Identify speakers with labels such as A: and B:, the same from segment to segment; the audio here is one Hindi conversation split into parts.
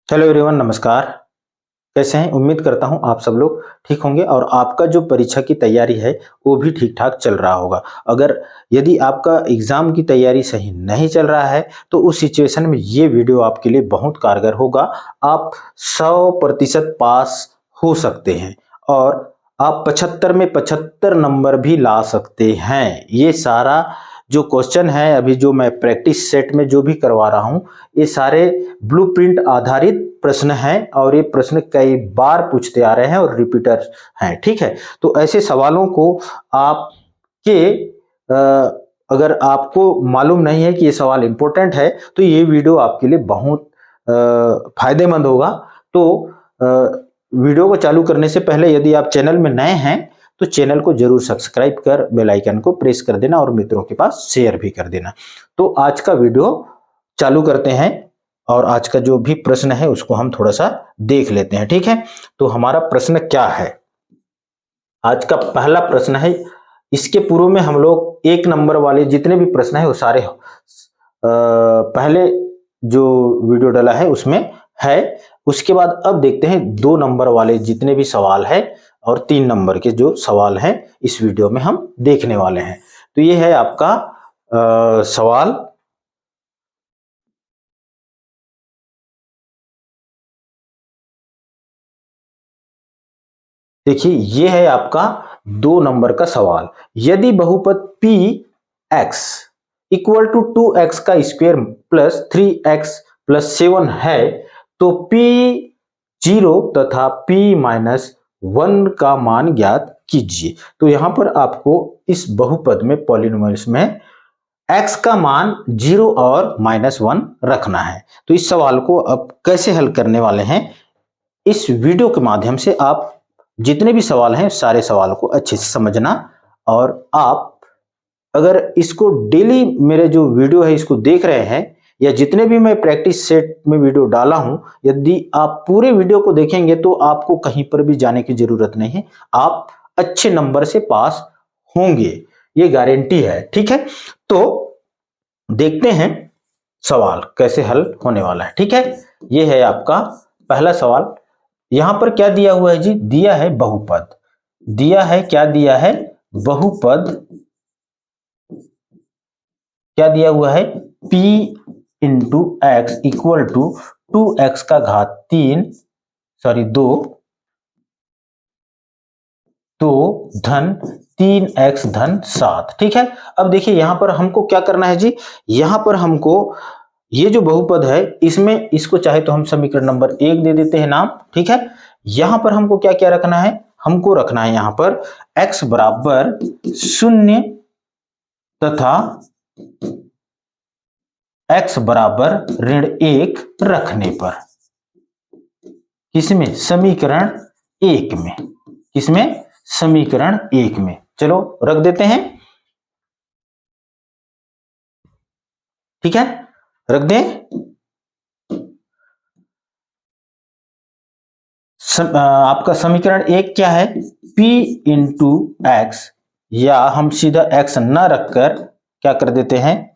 A: हेलो एवरीवन, नमस्कार। कैसे हैं? उम्मीद करता हूं आप सब लोग ठीक होंगे और आपका जो परीक्षा की तैयारी है वो भी ठीक ठाक चल रहा होगा। अगर यदि आपका एग्जाम की तैयारी सही नहीं चल रहा है तो उस सिचुएशन में ये वीडियो आपके लिए बहुत कारगर होगा। आप 100% पास हो सकते हैं और आप 75 में 75 नंबर भी ला सकते हैं। ये सारा जो क्वेश्चन है, अभी जो मैं प्रैक्टिस सेट में जो भी करवा रहा हूं, ये सारे ब्लूप्रिंट आधारित प्रश्न हैं और ये प्रश्न कई बार पूछते आ रहे हैं और रिपीटर हैं। ठीक है, तो ऐसे सवालों को आपके अगर आपको मालूम नहीं है कि ये सवाल इंपॉर्टेंट है तो ये वीडियो आपके लिए बहुत फायदेमंद होगा। तो वीडियो को चालू करने से पहले यदि आप चैनल में नए हैं तो चैनल को जरूर सब्सक्राइब कर बेल आइकन को प्रेस कर देना और मित्रों के पास शेयर भी कर देना। तो आज का वीडियो चालू करते हैं और आज का जो भी प्रश्न है उसको हम थोड़ा सा देख लेते हैं। ठीक है, तो हमारा प्रश्न क्या है? आज का पहला प्रश्न है। इसके पूर्व में हम लोग एक नंबर वाले जितने भी प्रश्न है वो सारे पहले जो वीडियो डाला है उसमें है। उसके बाद अब देखते हैं 2 नंबर वाले जितने भी सवाल है और 3 नंबर के जो सवाल हैं इस वीडियो में हम देखने वाले हैं। तो ये है आपका सवाल। देखिए, ये है आपका 2 नंबर का सवाल। यदि बहुपद P x equal to 2x का स्क्वायर प्लस 3x प्लस 7 है तो पी 0 तथा p माइनस 1 का मान ज्ञात कीजिए। तो यहां पर आपको इस बहुपद में पॉलिनोमियल्स में x का मान 0 और -1 रखना है। तो इस सवाल को अब कैसे हल करने वाले हैं, इस वीडियो के माध्यम से आप जितने भी सवाल हैं सारे सवाल को अच्छे से समझना। और आप अगर इसको डेली मेरे जो वीडियो है इसको देख रहे हैं या जितने भी मैं प्रैक्टिस सेट में वीडियो डाला हूं, यदि आप पूरे वीडियो को देखेंगे तो आपको कहीं पर भी जाने की जरूरत नहीं है, आप अच्छे नंबर से पास होंगे, ये गारंटी है। ठीक है, तो देखते हैं सवाल कैसे हल होने वाला है। ठीक है, ये है आपका पहला सवाल। यहां पर क्या दिया हुआ है जी? दिया है बहुपद। दिया है, क्या दिया है? बहुपद। क्या दिया हुआ है? p into x equal to 2x का घात 3 सॉरी 2 धन 3x धन 7। ठीक है, अब देखिए यहां पर हमको क्या करना है जी? यहां पर हमको ये जो बहुपद है इसमें इसको चाहे तो हम समीकरण नंबर 1 दे देते हैं नाम। ठीक है, यहां पर हमको क्या क्या रखना है? हमको रखना है यहां पर x बराबर 0 तथा x बराबर -1 रखने पर। किसमें? समीकरण 1 में। किसमें? समीकरण 1 में। चलो रख देते हैं। ठीक है, रख दें। आपका समीकरण 1 क्या है? p इंटू एक्स, या हम सीधा x न रखकर क्या कर देते हैं,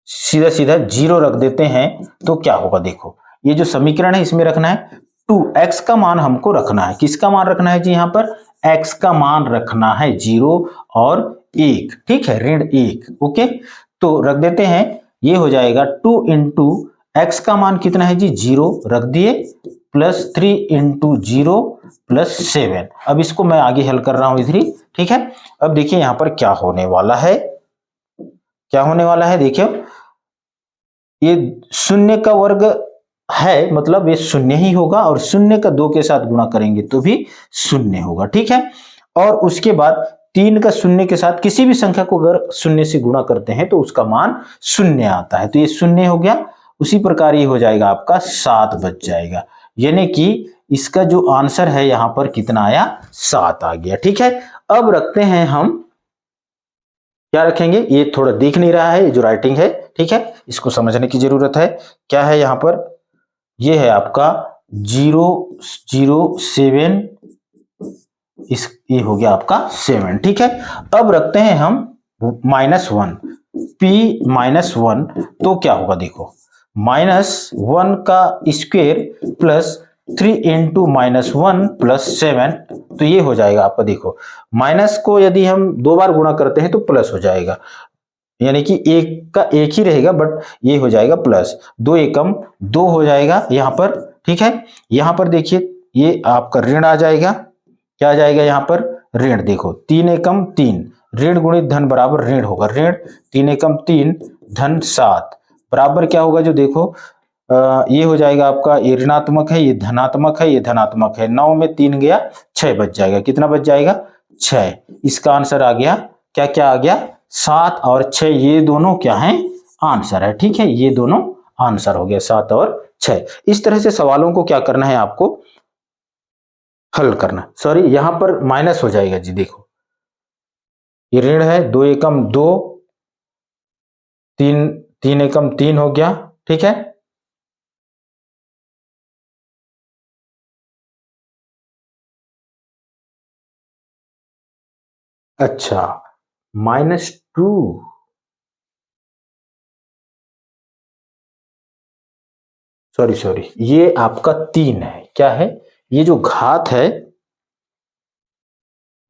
A: सीधा सीधा 0 रख देते हैं। तो क्या होगा देखो, ये जो समीकरण है इसमें रखना है 2x का मान हमको रखना है। किसका मान रखना है जी? यहां पर x का मान रखना है 0 और 1। ठीक है, -1। ओके, तो रख देते हैं। ये हो जाएगा 2 इंटू एक्स का मान कितना है जी? 0 रख दिए, प्लस 3 इंटू 0 प्लस 7। अब इसको मैं आगे हल कर रहा हूं इधर ही। ठीक है, अब देखिए यहां पर क्या होने वाला है। क्या होने वाला है देखिए, ये 0 का वर्ग है, मतलब ये 0 ही होगा और 0 का 2 के साथ गुणा करेंगे तो भी 0 होगा। ठीक है, और उसके बाद 3 का 0 के साथ किसी भी संख्या को अगर 0 से गुणा करते हैं तो उसका मान 0 आता है। तो ये 0 हो गया। उसी प्रकार ये हो जाएगा आपका 7 बच जाएगा, यानी कि इसका जो आंसर है यहां पर कितना आया? 7 आ गया। ठीक है, अब रखते हैं हम, क्या रखेंगे? ये थोड़ा दिख नहीं रहा है, ये जो राइटिंग है। ठीक है, इसको समझने की जरूरत है। क्या है यहां पर? ये है आपका 007, ये हो गया आपका 7। ठीक है, अब रखते हैं हम -1, p -1। तो क्या होगा देखो, -1 का स्क्वायर प्लस 3 इंटू -1 प्लस 7, तो ये हो जाएगा आपका। देखो माइनस को यदि हम 2 बार गुणा करते हैं तो प्लस हो जाएगा, यानी कि एक का एक ही रहेगा, बट ये हो जाएगा प्लस। 2 एकम 2 हो जाएगा यहाँ पर, ठीक है। यहाँ पर देखिए ये आपका ऋण आ जाएगा, क्या आ जाएगा यहाँ पर, ऋण। देखो 3 एकम 3, ऋण गुणित धन बराबर ऋण होगा, ऋण 3 एकम 3 धन 7 बराबर क्या होगा, जो देखो ये हो जाएगा आपका, ये ऋणात्मक है, ये धनात्मक है, ये धनात्मक है, 9 में 3 गया 6 बच जाएगा, कितना बच जाएगा 6। इसका आंसर आ गया, क्या क्या आ गया, 7 और 6, ये दोनों क्या है, आंसर है, ठीक है। ये दोनों आंसर हो गया 7 और 6। इस तरह से सवालों को क्या करना है आपको, हल करना। सॉरी यहां पर माइनस हो जाएगा जी, देखो ये ऋण है, 2 एकम 2, 3 एकम 3 हो गया, ठीक है। अच्छा -2, सॉरी ये आपका 3 है, क्या है, ये जो घात है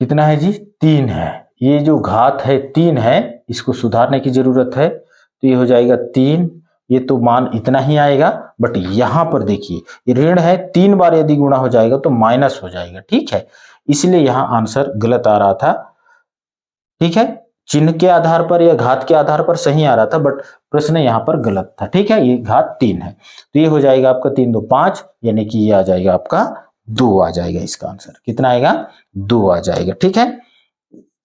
A: कितना है जी, 3 है। ये जो घात है 3 है, इसको सुधारने की जरूरत है, तो ये हो जाएगा 3, ये तो मान इतना ही आएगा, बट यहां पर देखिए ये ऋण है, 3 बार यदि गुणा हो जाएगा तो माइनस हो जाएगा, ठीक है। इसलिए यहां आंसर गलत आ रहा था, ठीक है। चिन्ह के आधार पर या घात के आधार पर सही आ रहा था, बट प्रश्न यहां पर गलत था, ठीक है। ये घात 3 है, तो ये हो जाएगा आपका 3 2 5, यानी कि ये आ जाएगा आपका 2 आ जाएगा, इसका आंसर कितना आएगा, 2 आ जाएगा, ठीक है।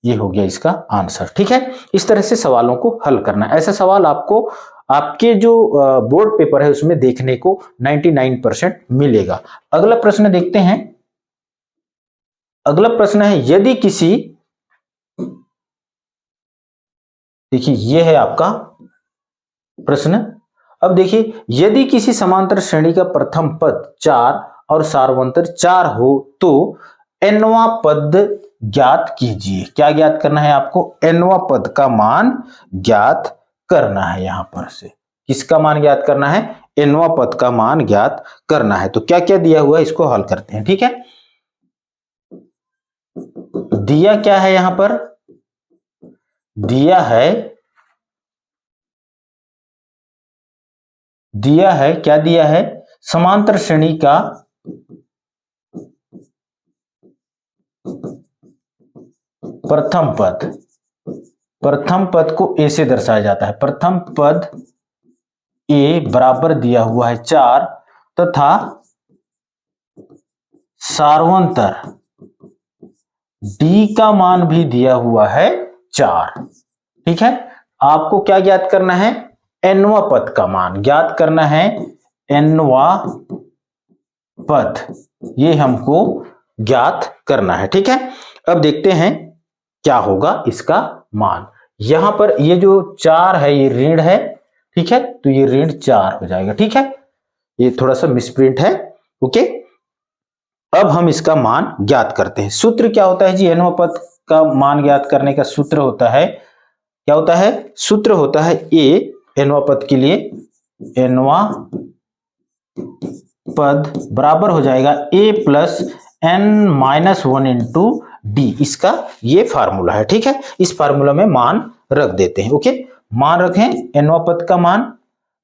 A: ये हो गया इसका आंसर, ठीक है। इस तरह से सवालों को हल करना। ऐसा सवाल आपको आपके जो बोर्ड पेपर है उसमें देखने को 99% मिलेगा। अगला प्रश्न देखते हैं। अगला प्रश्न है, यदि किसी, देखिए ये है आपका प्रश्न। अब देखिए, यदि किसी समांतर श्रेणी का प्रथम पद 4 और सार्वंतर 4 हो तो nवां पद ज्ञात कीजिए। क्या ज्ञात करना है आपको, nवां पद का मान ज्ञात करना है। यहां पर से किसका मान ज्ञात करना है, nवां पद का मान ज्ञात करना है। तो क्या क्या दिया हुआ है इसको हल करते हैं, ठीक है। दिया क्या है यहां पर, दिया है क्या दिया है, समांतर श्रेणी का प्रथम पद को ए से दर्शाया जाता है। प्रथम पद ए बराबर दिया हुआ है 4 तथा सार्वंतर डी का मान भी दिया हुआ है 4, ठीक है। आपको क्या ज्ञात करना है, nवां पद का मान ज्ञात करना है, nवां पद ये हमको ज्ञात करना है, ठीक है। अब देखते हैं क्या होगा इसका मान। यहां पर ये जो 4 है ये ऋण है, ठीक है, तो ये ऋण 4 हो जाएगा, ठीक है। ये थोड़ा सा मिसप्रिंट है, ओके। अब हम इसका मान ज्ञात करते हैं। सूत्र क्या होता है जी, nवां पद का मान ज्ञात करने का सूत्र होता है, क्या होता है, सूत्र होता है ए, nवां पद के लिए nवां पद बराबर हो जाएगा a plus n-1 into D, इसका ये फार्मूला है, ठीक है। इस फार्मूला में मान रख देते हैं, ओके। मान रखें nवां पद का मान,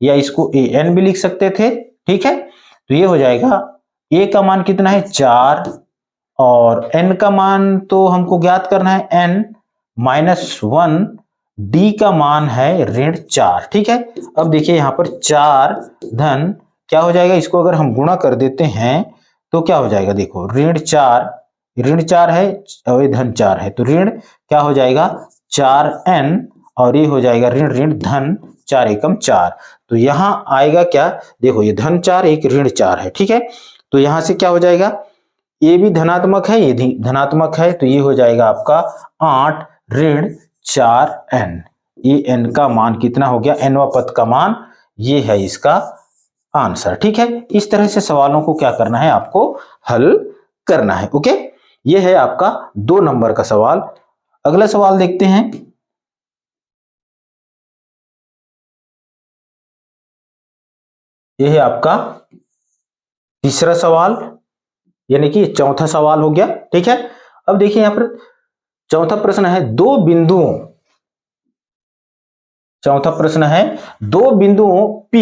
A: या इसको ए एन भी लिख सकते थे, ठीक है। तो ये हो जाएगा, ए का मान कितना है 4 और n का मान तो हमको ज्ञात करना है n-1, डी का मान है ऋण 4, ठीक है। अब देखिए यहां पर 4 धन क्या हो जाएगा, इसको अगर हम गुणा कर देते हैं तो क्या हो जाएगा, देखो ऋण 4 है और ये धन 4 है, तो ऋण क्या हो जाएगा 4n और ये हो जाएगा ऋण ऋण धन 4 एकम 4। तो यहां आएगा क्या, देखो ये धन 4 एक ऋण 4 है, ठीक है। तो यहां से क्या हो जाएगा, ये भी धनात्मक है, ये भी धनात्मक है, तो ये हो जाएगा आपका 8 ऋण 4n। ये n का मान कितना हो गया, nवां पद का मान, ये है इसका आंसर, ठीक है। इस तरह से सवालों को क्या करना है, आपको हल करना है, ओके। ये है आपका 2 नंबर का सवाल। अगला सवाल देखते हैं। यह है आपका तीसरा सवाल, यानी कि चौथा सवाल हो गया। ठीक है, अब देखिए यहां पर चौथा प्रश्न है दो बिंदुओं, चौथा प्रश्न है दो बिंदुओं P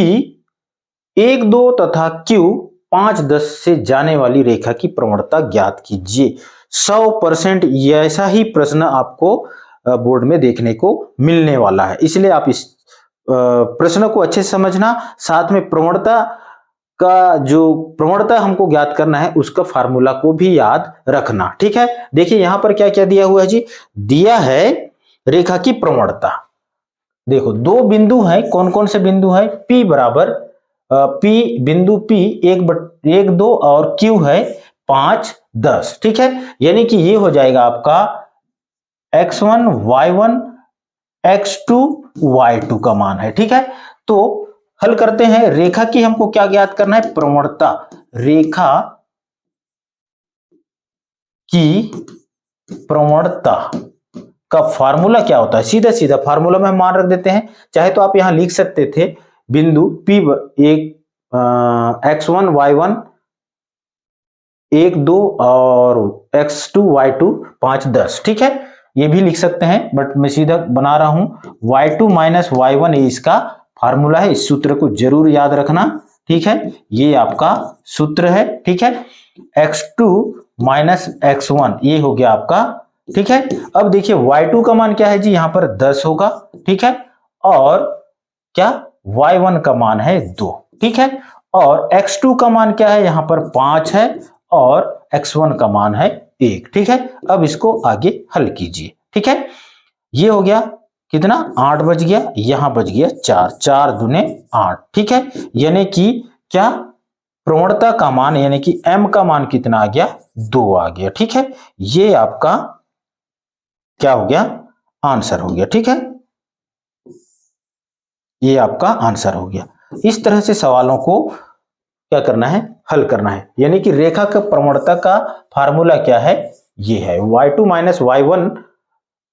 A: 1 2 तथा Q 5 10 से जाने वाली रेखा की प्रवणता ज्ञात कीजिए। 100% ऐसा ही प्रश्न आपको बोर्ड में देखने को मिलने वाला है, इसलिए आप इस प्रश्न को अच्छे से समझना, साथ में प्रवणता का जो प्रवणता हमको ज्ञात करना है उसका फार्मूला को भी याद रखना। ठीक है, देखिए यहां पर क्या क्या दिया हुआ है जी, दिया है रेखा की प्रवणता। देखो दो बिंदु है, कौन कौन से बिंदु है, P बराबर P बिंदु P 1 2 और Q है 5 10। ठीक है, यानी कि ये हो जाएगा आपका x1 y1 x2 y2 का मान है। ठीक है, तो हल करते हैं। रेखा की हमको क्या ज्ञात करना है, प्रवणता। रेखा की प्रवणता का फार्मूला क्या होता है, सीधा सीधा फार्मूला में हम मान रख देते हैं, चाहे तो आप यहां लिख सकते थे बिंदु P x1 y1 1 2 और x2 y2 5 10। ठीक है, ये भी लिख सकते हैं, बट मैं सीधा बना रहा हूं y2 माइनस y1 इसका फार्मूला है, इस सूत्र को जरूर याद रखना। ठीक है, ये आपका सूत्र है। ठीक है, x2 माइनस x1 ये हो गया आपका। ठीक है, अब देखिए y2 का मान क्या है जी, यहां पर 10 होगा। ठीक है, और क्या y1 का मान है 2। ठीक है, और x2 का मान क्या है, यहां पर 5 है और x1 का मान है 1। ठीक है, अब इसको आगे हल कीजिए। ठीक है, ये हो गया कितना, 8 बच गया, यहां बच गया 4, 4 दूने 8। ठीक है, यानी कि क्या प्रवणता का मान यानी कि m का मान कितना आ गया, 2 आ गया। ठीक है, ये आपका क्या हो गया, आंसर हो गया। ठीक है, ये आपका आंसर हो गया। इस तरह से सवालों को क्या करना है, हल करना है। यानी कि रेखा का प्रवणता का फार्मूला क्या है, ये है y2 माइनस y1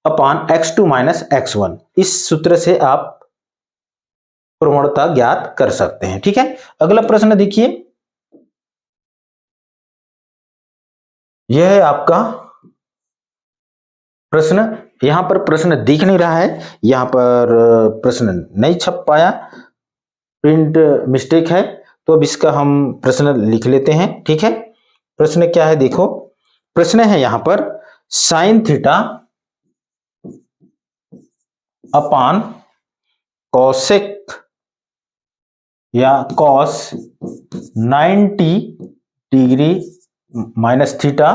A: अपान x2 माइनस x1। इस सूत्र से आप प्रवणता ज्ञात कर सकते हैं। ठीक है, अगला प्रश्न देखिए, यह है आपका प्रश्न। यहां पर प्रश्न दिख नहीं रहा है, यहां पर प्रश्न नहीं छप पाया, प्रिंट मिस्टेक है, तो अब इसका हम प्रश्न लिख लेते हैं। ठीक है, प्रश्न क्या है देखो, प्रश्न है यहां पर साइन थीटा अपान कॉसेक या cos 90 degree minus theta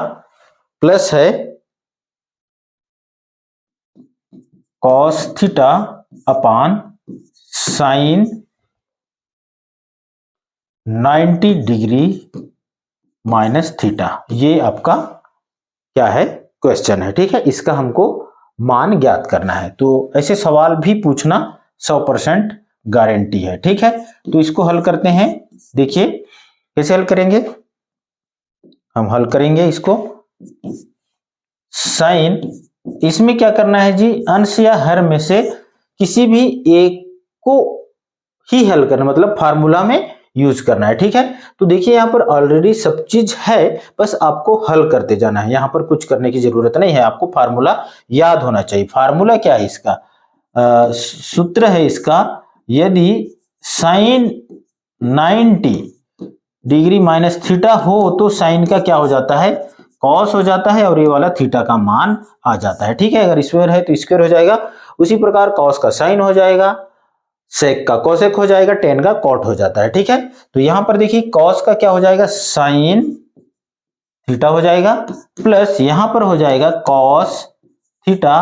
A: plus है cos theta upon sine 90 degree minus theta. ये आपका क्या है, क्वेश्चन है। ठीक है, इसका हमको मान ज्ञात करना है। तो ऐसे सवाल भी पूछना 100% गारंटी है। ठीक है, तो इसको हल करते हैं। देखिए कैसे हल करेंगे, हम हल करेंगे इसको साइन, इसमें क्या करना है जी, अंश या हर में से किसी भी एक को ही हल करना, मतलब फार्मूला में यूज करना है। ठीक है, तो देखिए यहां पर ऑलरेडी सब चीज है, बस आपको हल करते जाना है, यहां पर कुछ करने की जरूरत नहीं है, आपको फार्मूला याद होना चाहिए। फार्मूला क्या है इसका, सूत्र है इसका, यदि साइन 90 डिग्री माइनस थीटा हो तो साइन का क्या हो जाता है, कॉस हो जाता है, और ये वाला थीटा का मान आ जाता है। ठीक है, अगर स्क्वायर है तो स्क्वायर हो जाएगा, उसी प्रकार कॉस का साइन हो जाएगा, सेक का कोसेक हो जाएगा, टेन का कॉट हो जाता है। ठीक है, तो यहां पर देखिए कॉस का क्या हो जाएगा, साइन थीटा हो जाएगा, प्लस यहां पर हो जाएगा कॉस थीटा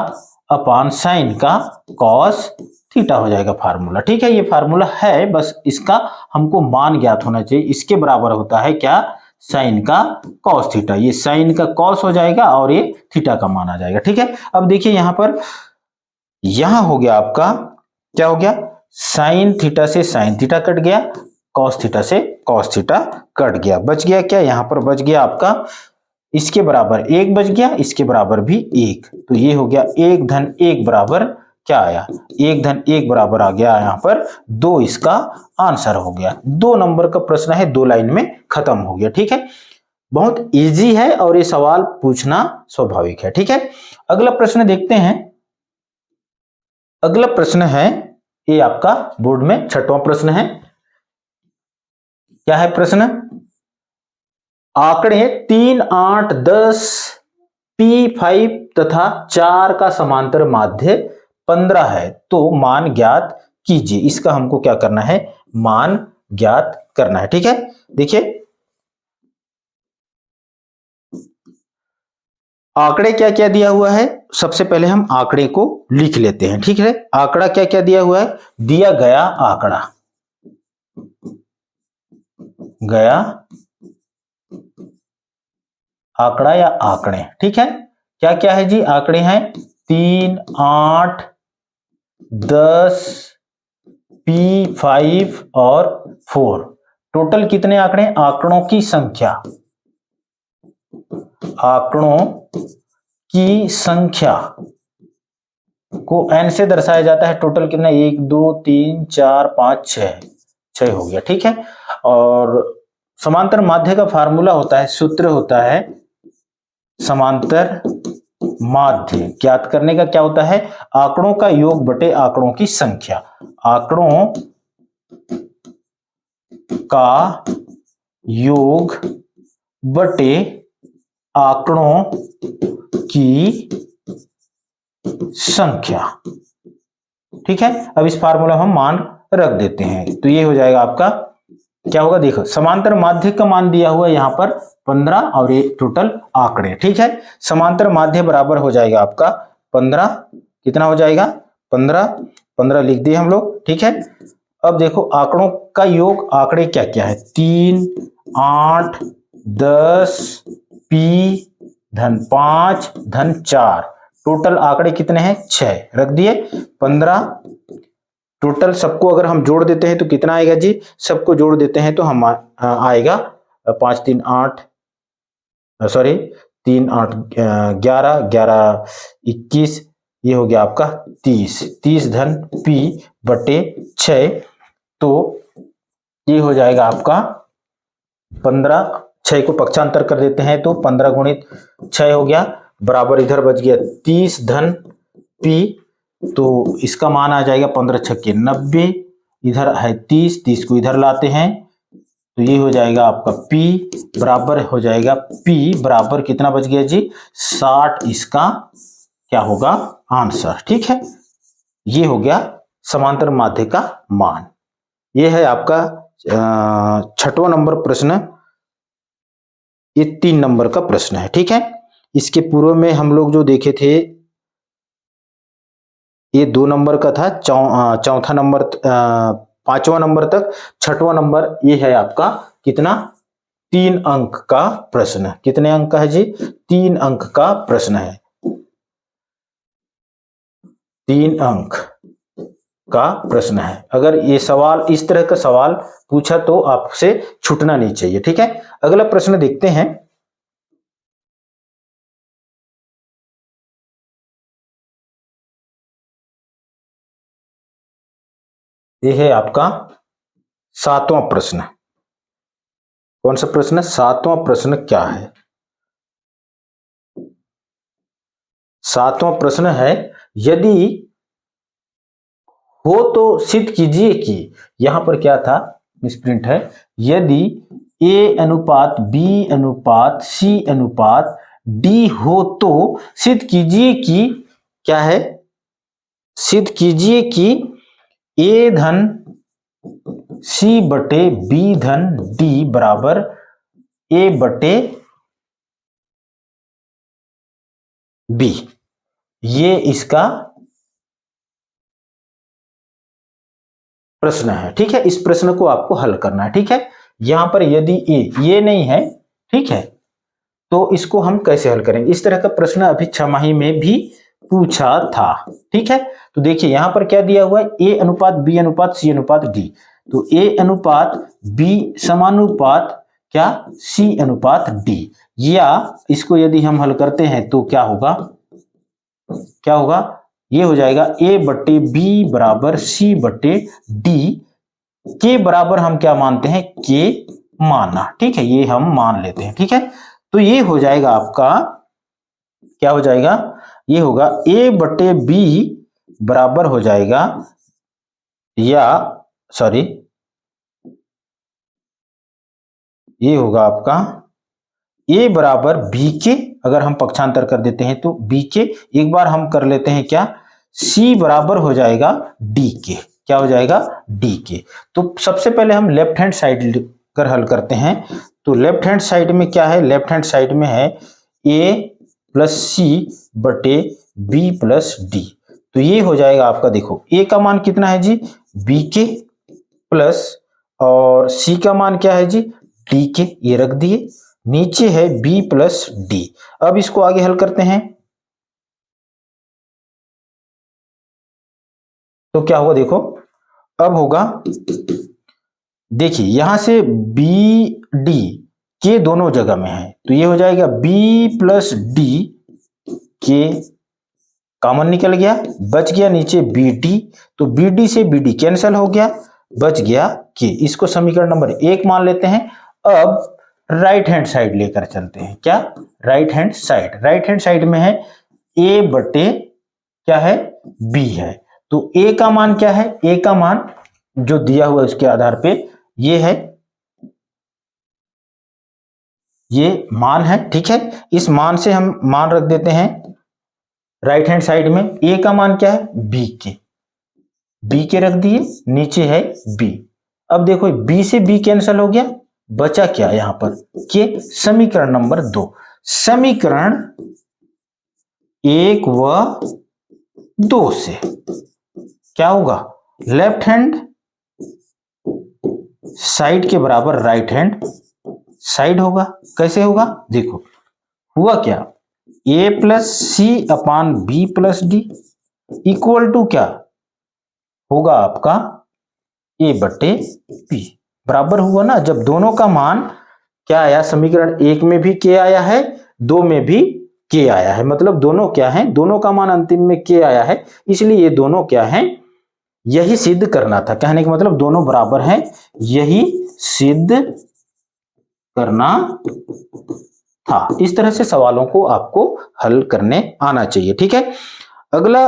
A: अपान साइन का कॉस थीटा हो जाएगा फार्मूला। ठीक है, ये फार्मूला है, बस इसका हमको मान ज्ञात होना चाहिए। इसके बराबर होता है क्या, साइन का कॉस थीटा, ये साइन का कॉस हो जाएगा और ये थीटा का मान आ जाएगा। ठीक है, अब देखिए यहां पर यहां हो गया आपका क्या हो गया, साइन थीटा से साइन थीटा कट गया, कॉस थीटा से कॉस थीटा कट गया, बच गया क्या, यहां पर बच गया आपका इसके बराबर 1 बच गया, इसके बराबर भी 1, तो ये हो गया 1 धन 1 बराबर क्या आया, 1 धन 1 बराबर आ गया यहाँ पर 2 इसका आंसर हो गया। 2 नंबर का प्रश्न है, 2 लाइन में खत्म हो गया। ठीक है, बहुत इजी है और ये सवाल पूछना स्वाभाविक है। ठीक है, अगला प्रश्न देखते हैं। अगला प्रश्न है, ये आपका बोर्ड में 6वां प्रश्न है। क्या है प्रश्न? आंकड़े 3, 8, 10, P5 तथा 4 का समांतर माध्य 15 है, तो मान ज्ञात कीजिए। इसका हमको क्या करना है, मान ज्ञात करना है। ठीक है, देखिए आंकड़े क्या क्या दिया हुआ है, सबसे पहले हम आंकड़े को लिख लेते हैं। ठीक है, आंकड़ा क्या क्या दिया हुआ है, दिया गया आंकड़ा, गया आंकड़ा या आंकड़े। ठीक है, क्या क्या है जी, आंकड़े हैं 3, 8, 10, P5 और 4। टोटल कितने आंकड़े, आंकड़ों की संख्या, आंकड़ों की संख्या को n से दर्शाया जाता है। टोटल कितना, 1, 2, 3, 4, 5, 6 हो गया। ठीक है, और समांतर माध्य का फार्मूला होता है, सूत्र होता है समांतर माध्य ज्ञात करने का। क्या होता है, आंकड़ों का योग बटे आंकड़ों की संख्या, आंकड़ों का योग बटे आंकड़ों की संख्या। ठीक है, अब इस फार्मूला हम मान रख देते हैं, तो ये हो जाएगा आपका, क्या होगा, देखो समांतर माध्य का मान दिया हुआ है यहां पर 15 और ये टोटल आंकड़े। ठीक है, समांतर माध्य बराबर हो जाएगा आपका 15, कितना हो जाएगा 15 लिख दिए हम लोग। ठीक है, अब देखो आंकड़ों का योग, आंकड़े क्या क्या है, 3, 8, 10, P धन 5 धन 4, टोटल आंकड़े कितने हैं, 6 रख दिए। 15 टोटल, सबको अगर हम जोड़ देते हैं तो कितना आएगा जी, सबको जोड़ देते हैं तो हम आएगा 5, 3, 8, सॉरी 3, 8, 11, 11, 21, ये हो गया आपका 30 धन P बटे 6, तो ये हो जाएगा आपका 15, 6 को पक्षांतर कर देते हैं तो 15 गुणित 6 हो गया, बराबर इधर बच गया 30 धन P, तो इसका मान आ जाएगा 15 छक्के 90, इधर है 30 को इधर लाते हैं तो ये हो जाएगा आपका P बराबर हो जाएगा, P बराबर कितना बच गया जी, 60 इसका क्या होगा आंसर। ठीक है, ये हो गया समांतर माध्य का मान। ये है आपका 6वां नंबर प्रश्न, ये 3 नंबर का प्रश्न है। ठीक है, इसके पूर्व में हम लोग जो देखे थे ये 2 नंबर का था, चौथा नंबर 5वां नंबर तक, 6वां नंबर ये है आपका कितना, 3 अंक का प्रश्न। कितने अंक का है जी, 3 अंक का प्रश्न है, 3 अंक का प्रश्न है। अगर ये सवाल, इस तरह का सवाल पूछा तो आपसे छूटना नहीं चाहिए। ठीक है, अगला प्रश्न देखते हैं। ये है आपका 7वां प्रश्न। कौन सा प्रश्न, 7वां प्रश्न क्या है, 7वां प्रश्न है, यदि हो तो सिद्ध कीजिए कि, यहां पर क्या था, मिसप्रिंट है, यदि A अनुपात B अनुपात C अनुपात D हो तो सिद्ध कीजिए कि, क्या है, सिद्ध कीजिए कि A धन C बटे B धन D बराबर A बटे B, ये इसका प्रश्न है। ठीक है, इस प्रश्न को आपको हल करना है। ठीक है, यहां पर यदि ये नहीं है, ठीक है, तो इसको हम कैसे हल करेंगे, इस तरह का प्रश्न अभी 6माही में भी पूछा था। ठीक है, तो देखिए यहां पर क्या दिया हुआ है, A अनुपात B अनुपात C अनुपात D, तो A अनुपात B समानुपात क्या, C अनुपात D, या इसको यदि हम हल करते हैं तो क्या होगा, क्या होगा, ये हो जाएगा a बटे b बराबर c बटे d। के बराबर हम क्या मानते हैं, के माना, ठीक है, ये हम मान लेते हैं, ठीक है। तो ये हो जाएगा आपका, क्या हो जाएगा, ये होगा a बटे b बराबर हो जाएगा, या सॉरी, ये होगा आपका a बराबर b के, अगर हम पक्षांतर कर देते हैं तो b के, एक बार हम कर लेते हैं क्या, c बराबर हो जाएगा d के, क्या हो जाएगा, d के। तो सबसे पहले हम लेफ्ट हैंड साइड कर हल करते हैं। तो लेफ्ट हैंड साइड में क्या है, लेफ्ट हैंड साइड में है a प्लस सी बटे b प्लस डी। तो ये हो जाएगा आपका, देखो a का मान कितना है जी, b के, प्लस और c का मान क्या है जी, d के, ये रख दिए, नीचे है b प्लस डी। अब इसको आगे हल करते हैं तो क्या होगा, देखो अब होगा, देखिए यहां से बी डी के दोनों जगह में है, तो ये हो जाएगा b प्लस डी के, कॉमन निकल गया, बच गया नीचे बी डी, तो बी डी से बी डी कैंसिल हो गया, बच गया के। इसको समीकरण नंबर 1 मान लेते हैं। अब राइट हैंड साइड लेकर चलते हैं, क्या, right hand side, right hand side में है a बटे क्या है, b है। तो a का मान क्या है, a का मान जो दिया हुआ है उसके आधार पे ये है, ये मान है, ठीक है। इस मान से हम मान रख देते हैं राइट हैंड साइड में। a का मान क्या है, b के रख दिए, नीचे है b। अब देखो b से b कैंसिल हो गया, बचा क्या यहां पर, के। समीकरण नंबर 2, समीकरण 1 व 2 से क्या होगा, लेफ्ट हैंड साइड के बराबर राइट हैंड साइड होगा। कैसे होगा, देखो हुआ क्या, a plus C upon B plus D equal to क्या होगा आपका, a बटे b, बराबर हुआ ना। जब दोनों का मान क्या आया, समीकरण 1 में भी k आया है, 2 में भी k आया है, मतलब दोनों क्या है, दोनों का मान अंतिम में k आया है, इसलिए ये दोनों क्या है, यही सिद्ध करना था। कहने का मतलब दोनों बराबर हैं, यही सिद्ध करना था। इस तरह से सवालों को आपको हल करने आना चाहिए, ठीक है। अगला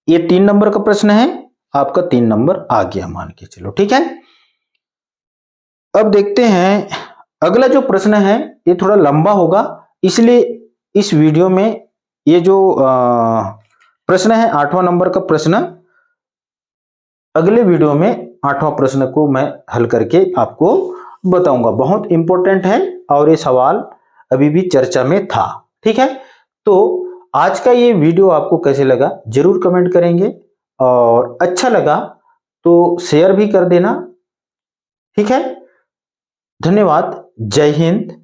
A: ये 3 नंबर का प्रश्न है, आपका 3 नंबर आ गया मान के चलो, ठीक है। अब देखते हैं अगला जो प्रश्न है, ये थोड़ा लंबा होगा, इसलिए इस वीडियो में ये जो प्रश्न है 8वां नंबर का प्रश्न, अगले वीडियो में 8वां प्रश्न को मैं हल करके आपको बताऊंगा। बहुत इंपॉर्टेंट है और ये सवाल अभी भी चर्चा में था, ठीक है। तो आज का ये वीडियो आपको कैसे लगा जरूर कमेंट करेंगे, और अच्छा लगा तो शेयर भी कर देना, ठीक है। धन्यवाद, जय हिंद।